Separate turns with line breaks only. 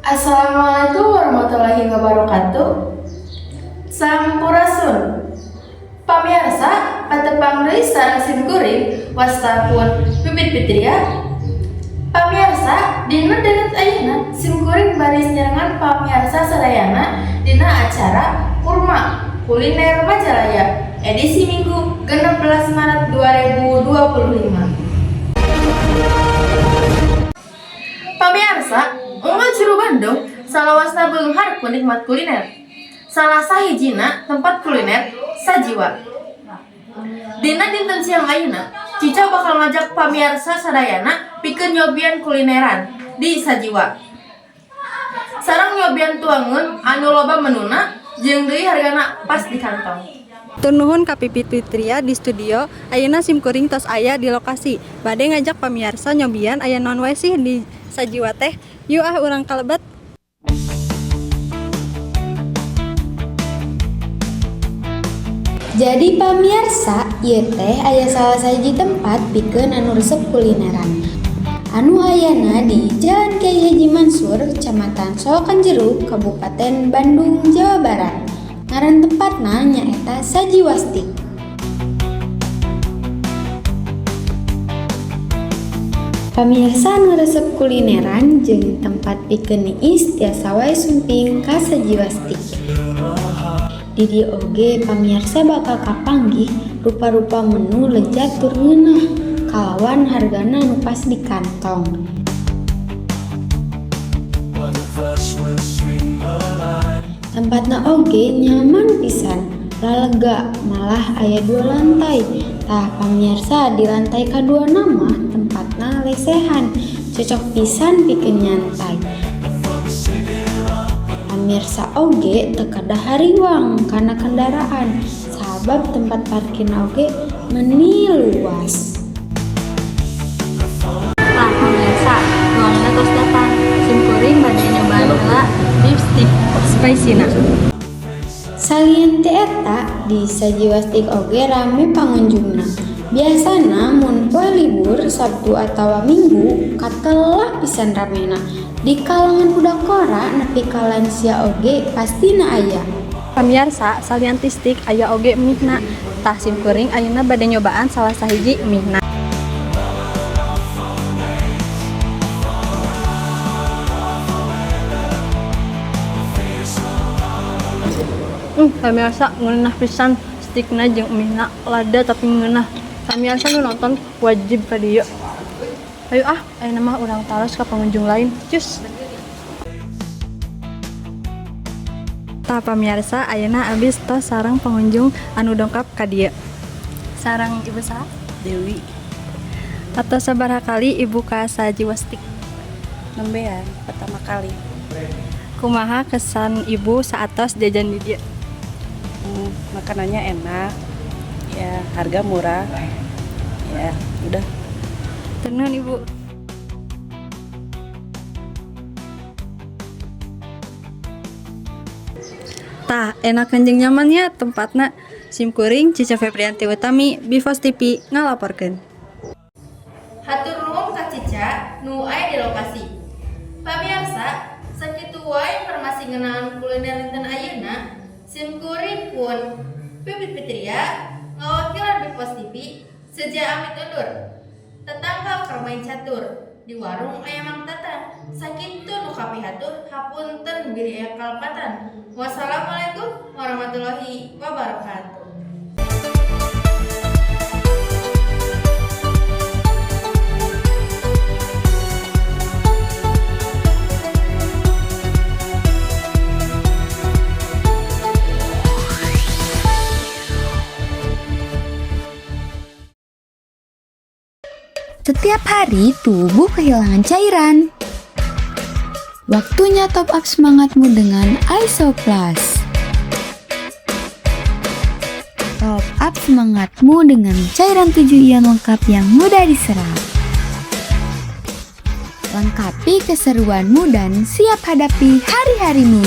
Assalamualaikum warahmatullahi wabarakatuh. Sampurasun. Pamirsa, patepang deui sareng simkuring wastapun Pipit Fitria. Pamirsa, dina deungeut ayeuna simkuring bari nyarengan pamirsa sadayana dina acara Kurma Kuliner Majalaya edisi Minggu 16 Maret 2025. Pamirsa, Unggul Ciru Bandung salawasna beunghar ku nikmat kuliner. Salah sahijina tempat kuliner Sajiwa. Dina dinten siang ayeuna, Cica bakal ngajak pamirsa sadayana pikeun nyobian kulineran di Sajiwa. Sareng nyobian tuangeun anu loba menuna jeung deui hargana pas di kantong.
Tur nuhun ka Pipit Fitria di studio. Ayeuna simkuring tos aya di lokasi. Bade ngajak pamirsa nyobian aya naon wae sih di Sajiwa teh. Yuk urang kalebet.
Jadi pamirsa, ieu teh aya salah sahiji tempat pikeun anu resep kulineran. Anu ayana di Jalan Kyai Haji Mansur, Kecamatan Solokan Jeruk, Kabupaten Bandung, Jawa Barat. Ngaran tempatna nyaeta Sajiwasti. Pamirsa anu resep kulineran jeung tempat pikeun niis tiasa wae sumping ka Sajiwasti. Di dieu oge pamirsa bakal kapanggih rupa-rupa menu lezat tur ngeunah kalawan hargana anu pas di kantong. Tempatna oge nyaman pisan, lalega, malah aya 2 lantai. Tah pamirsa di lantai kadua nama tempatna lesehan, cocok pisan pikeun nyantai. Pamirsa oge teu kedah hariwang kana kendaraan, sabab tempat parkirna oge meuni luas.
Tah pamirsa, ruangna tos datang. Simkuring bade nyobaan heula beef stick spicy-na.
Salieun teh eta di Sajiwasti oge rame pangunjungna. Biasana mun poe libur Sabtu atawa Minggu katelah pisan ramena. Di kalangan budak kora nepi ka lansia oge pastina aya.
Pamirsa, salieun ti stick aya oge mihna. Tah simkuring ayeuna bade nyobaan salah sahiji mihna. Pamirsa ngeunah pisan stickna jeung mihna, lada tapi ngeunah. Pamirsa nu nonton wajib ka dieu. Ayo ayeuna mah urang taros ka pengunjung lain. Cus. Tah pamirsa, ayeuna abis tos sareng pengunjung anu dongkap ka dieu. Sareng ibu saha?
Dewi.
Atau sabaraha kali ibu ka Sajiwasti?
Nembean pertama kali.
Kumaha kesan ibu saatos jajan di dieu?
Makanannya enak, ya harga murah, ya udah.
Tenang ibu. Tah enak jeung nyamannya tempatna. Simkuring Cica Febrianti Utami, Bivos TV ngalaporkeun.
Hatur nuhun ka Cica nu aya di lokasi. Pamirsa, sakitu wae informasi ngeunaan kuliner dinten ayeuna. Simkuring pun Pipit Fitria ngawakilan Bivos TV seja amit undur. Tetangga keur main catur di warung aya Mang Tatan. Sakitu nu kapihatur hapunten biri aya kalpatan. Wassalamualaikum warahmatullahi wabarakatuh.
Setiap hari tubuh kehilangan cairan. Waktunya top up semangatmu dengan Isoplus. Top up semangatmu dengan cairan 7 ion lengkap yang mudah diserap. Lengkapi keseruanmu dan siap hadapi hari-harimu.